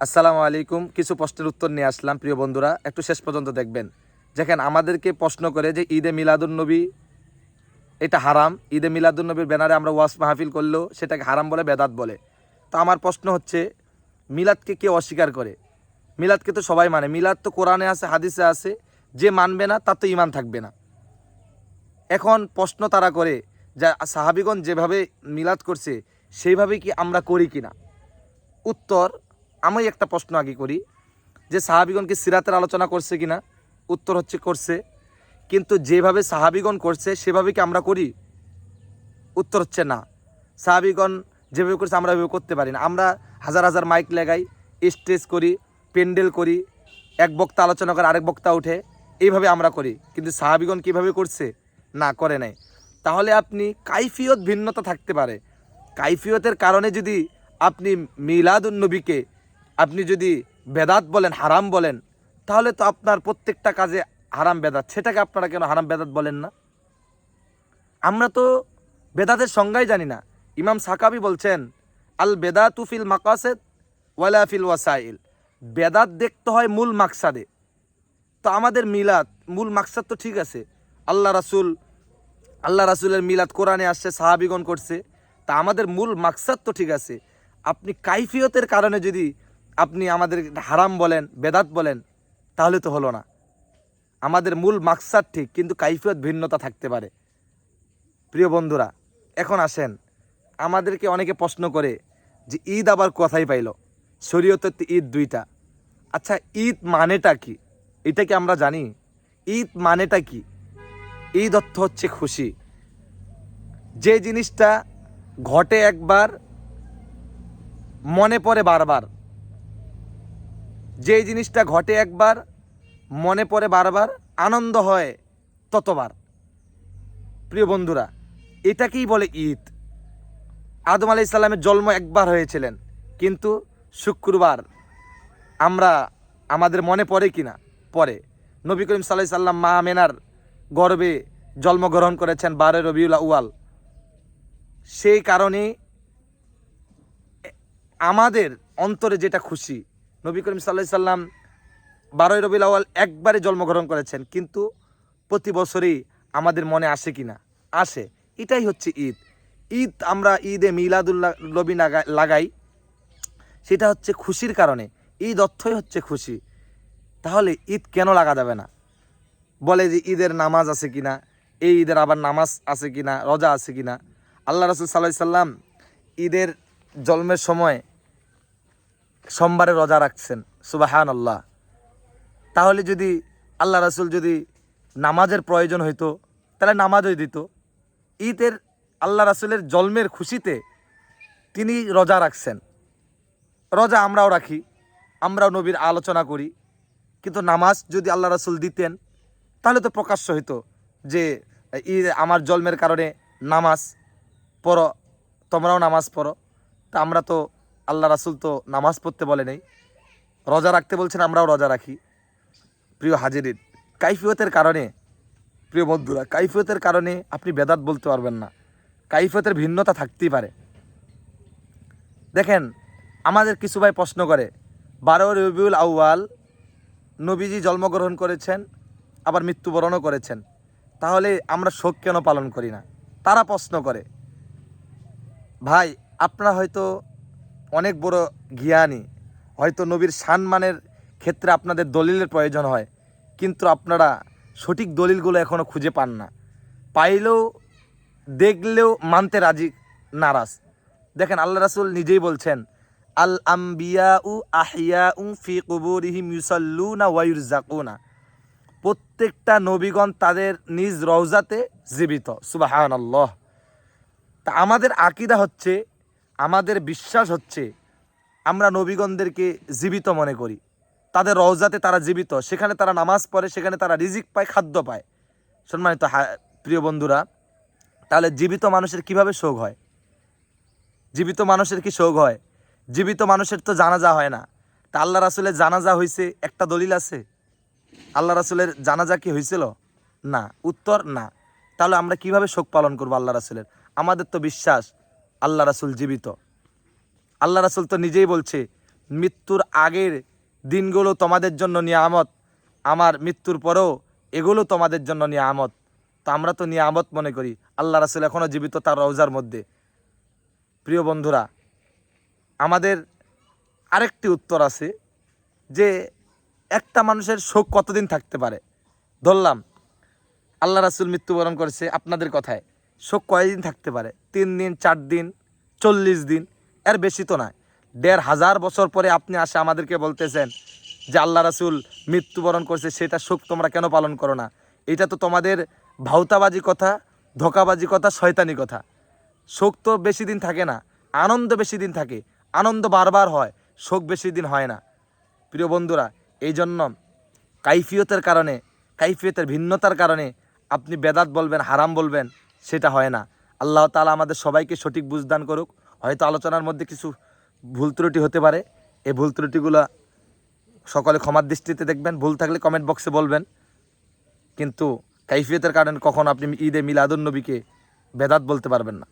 আসসালামু আলাইকুম। কিছু প্রশ্নের উত্তর নিয়ে আসলাম প্রিয় বন্ধুরা, একটু শেষ পর্যন্ত দেখবেন। দেখেন, আমাদেরকে প্রশ্ন করে যে ঈদে মিলাদুন্নবী এটা হারাম, ঈদে মিলাদুন্নবীর ব্যানারে আমরা ওয়াজ মাহফিল করলেও সেটাকে হারাম বলে, বেদাত বলে। তো আমার প্রশ্ন হচ্ছে, মিলাদকে কে অস্বীকার করে? মিলাদকে তো সবাই মানে, মিলাদ তো কোরআনে আছে, হাদিসে আছে। যে মানবে না তার তো ঈমান থাকবে না। এখন প্রশ্ন তারা করে যে সাহাবীগণ যেভাবে মিলাদ করছে সেইভাবে কি আমরা করি কিনা। উত্তর, আমি একটা প্রশ্ন আগে করি যে সাহাবীগণ কি সিরাতের আলোচনা করছে কিনা। উত্তর হচ্ছে করছে। কিন্তু যেভাবে সাহাবীগণ করছে সেভাবে কি আমরা করি? উত্তর হচ্ছে না। সাহাবীগণ যেভাবে করছে আমরা ওইভাবে করতে পারি না। আমরা হাজার হাজার মাইক লাগাই, স্টেজ করি, প্যান্ডেল করি, এক বক্তা আলোচনা করে আরেক বক্তা উঠে, এইভাবে আমরা করি। কিন্তু সাহাবীগণ কীভাবে করছে? না, করে নাই। তাহলে আপনি কাইফিয়ত ভিন্নতা থাকতে পারে, কাইফিয়তের কারণে যদি আপনি মিলাদুন্নবীকে আপনি যদি বেদাত বলেন, হারাম বলেন, তাহলে তো আপনার প্রত্যেকটা কাজে হারাম বেদাত। সেটাকে আপনারা কেন হারাম বেদাত বলেন না? আমরা তো বেদাতের সংজ্ঞাই জানি না। ইমাম সাকাবি বলছেন, আল বেদাতু ফিল মাকাসিদ ওয়ালা ফিল ওয়াসাইল। বেদাত দেখতে হয় মূল মাকসাদে। তো আমাদের মিলাদ মূল মাকসাদ তো ঠিক আছে, আল্লাহ রাসূলের মিলাদ কোরআনে আসছে, সাহাবীগণ করছে। তা আমাদের মূল মাকসাদ তো ঠিক আছে। আপনি কাইফিয়তের কারণে যদি আপনি আমাদের হারাম বলেন, বেদাত বলেন, তাহলে তো হলো না। আমাদের মূল মাকসাদ ঠিক, কিন্তু কাইফিয়ত ভিন্নতা থাকতে পারে। প্রিয় বন্ধুরা, এখন আসেন, আমাদেরকে অনেকে প্রশ্ন করে যে ঈদ আবার কোথায় পাইল? শরীয়তে তো ঈদ দুইটা। আচ্ছা, ঈদ মানেটা কি? এটা কি আমরা জানি? ঈদ মানেটা কি? ঈদ অর্থ হচ্ছে খুশি। যে জিনিসটা ঘটে একবার, মনে পড়ে বারবার। যে জিনিসটা ঘটে একবার, মনে পড়ে বারবার, আনন্দ হয় ততবার। প্রিয় বন্ধুরা, এটাকেই বলে ঈদ। আদম আলাইহিস সালামের জন্ম একবার হয়েছিলেন, কিন্তু শুক্রবার আমরা আমাদের মনে পড়ে কি না? পড়ে। নবী করিম সাল্লাল্লাহু আলাইহি সাল্লাম মা আমেনার গর্ভে জন্মগ্রহণ করেছেন 12 রবিউল আউয়াল। সেই কারণে আমাদের অন্তরে যেটা খুশি, নবী করিম সাল্লাল্লাহু আলাইহি সাল্লাম 12 রবিউল আউয়াল একবারে জন্মগ্রহণ করেছেন, কিন্তু প্রতি বছরই আমাদের মনে আসে কি না? আসে। এটাই হচ্ছে ঈদ। ঈদ আমরা ঈদে মিলাদুল্লাহ নবী লাগাই, সেটা হচ্ছে খুশির কারণে। ঈদ অর্থই হচ্ছে খুশি। তাহলে ঈদ কেন লাগা যাবে না? বলে যে ঈদের নামাজ আছে কিনা, এই ঈদের আবার নামাজ আছে কিনা, রোজা আছে কিনা। আল্লাহ রাসূল সাল্লাল্লাহু আলাইহি সাল্লাম ঈদের জন্মের সময় সোমবারে রোজা রাখছেন। সুবহানাল্লাহ। তাহলে যদি আল্লাহ রাসূল যদি নামাজের প্রয়োজন হইতো, তাহলে নামাজই দিত। ঈদের আল্লাহ রাসূলের জন্মের খুশিতে তিনি রোজা রাখছেন। রোজা আমরাও রাখি, আমরাও নবীর আলোচনা করি। কিন্তু নামাজ যদি আল্লাহ রাসূল দিতেন, তাহলে তো প্রকাশ্য হইতো যে ঈদ আমার জন্মের কারণে নামাজ পড়ো, তোমরাও নামাজ পড়ো। তা আমরা তো, আল্লাহ রাসূল তো নামাজ পড়তে বলে নেই, রোজা রাখতে বলছেন, আমরাও রোজা রাখি। প্রিয় হাজিরিন, কাইফিয়তের কারণে, প্রিয় বন্ধুরা, কাইফিয়তের কারণে আপনি বেদাত বলতে পারবেন না। কাইফিয়তের ভিন্নতা থাকতেই পারে। দেখেন, আমাদের কিছু ভাই প্রশ্ন করে 12 রবিউল আউয়াল নবীজি জন্মগ্রহণ করেছেন, আবার মৃত্যুবরণও করেছেন, তাহলে আমরা শোক কেন পালন করি না? তারা প্রশ্ন করে। ভাই, আপনারা হয়তো অনেক বড় জ্ঞানী, হয়তো নবীর সম্মানের ক্ষেত্রে আপনাদের দলিলের প্রয়োজন হয়, কিন্তু আপনারা সঠিক দলিলগুলো এখনও খুঁজে পান না। পাইলেও, দেখলেও মানতে রাজি, নারাজ। দেখেন, আল্লাহ রাসূল নিজেই বলছেন, আল আম্বিয়াউ আহিয়াউ ফি কুবুরিহিম ইউসাল্লুনা ওয়া ইউরযাকুনা। প্রত্যেকটা নবীগণ তাদের নিজ রওজাতে জীবিত। সুবহানাল্লাহ। তা আমাদের আকীদা হচ্ছে, আমাদের বিশ্বাস হচ্ছে, আমরা নবীগণদেরকে জীবিত মনে করি। তাদের রওজাতে তারা জীবিত, সেখানে তারা নামাজ পড়ে, সেখানে তারা রিজিক পায়, খাদ্য পায়। সম্মানিত প্রিয় বন্ধুরা, তাহলে জীবিত মানুষের কিভাবে শোক হয়? জীবিত মানুষের কি শোক হয়? জীবিত মানুষের তো জানাজা হয় না। তা আল্লাহ রাসূলের জানাজা হয়েছে, একটা দলিল আছে? আল্লাহ রাসূলের জানাজা কি হয়েছিল? না। উত্তর না। তাহলে আমরা কিভাবে শোক পালন করবো আল্লাহ রাসূলের? আমাদের তো বিশ্বাস আল্লাহ রাসূল জীবিত। আল্লাহ রাসূল তো নিজেই বলছে, মৃত্যুর আগের দিনগুলো তোমাদের জন্য নিয়ামত, আমার মৃত্যুর পরেও এগুলো তোমাদের জন্য নিয়ামত। তো আমরা তো নিয়ামত মনে করি। আল্লাহ রাসূল এখনও জীবিত তার রওজার মধ্যে। প্রিয় বন্ধুরা, আমাদের আরেকটি উত্তর আছে যে একটা মানুষের শোক কতদিন থাকতে পারে। ধরলাম আল্লাহ রাসূল মৃত্যুবরণ করেছে, আপনাদের কথায় শোক কয়দিন থাকতে পারে? 3 দিন, 4 দিন, 40 দিন, এর বেশি তো নয়। 1500 বছর পরে আপনি আসে আমাদেরকে বলতেছেন যে আল্লাহ রাসূল মৃত্যুবরণ করছে, সেটা শোক তোমরা কেন পালন করো না? এটা তো তোমাদের ভাউতাবাজি কথা, ধোঁকাবাজি কথা, শয়তানি কথা। শোক তো বেশি দিন থাকে না, আনন্দ বেশি দিন থাকে। আনন্দ বারবার হয়, শোক বেশি দিন হয় না। প্রিয় বন্ধুরা, এই জন্য কাইফিয়তের কারণে, কাইফিয়তের ভিন্নতার কারণে আপনি বেদাত বলবেন, হারাম বলবেন, সেটা হয় না। আল্লাহ তাআলা আমাদের সবাইকে সঠিক বুঝদান করুক। হয়তো আলোচনার মধ্যে কিছু ভুল ত্রুটি হতে পারে, এই ভুল ত্রুটিগুলো সকলে ক্ষমার দৃষ্টিতে দেখবেন। ভুল থাকলে কমেন্ট বক্সে বলবেন। কিন্তু কাইফিয়তের কারণে কখনো আপনি ঈদে মিলাদুন নবীকে বেদাত বলতে পারবেন না।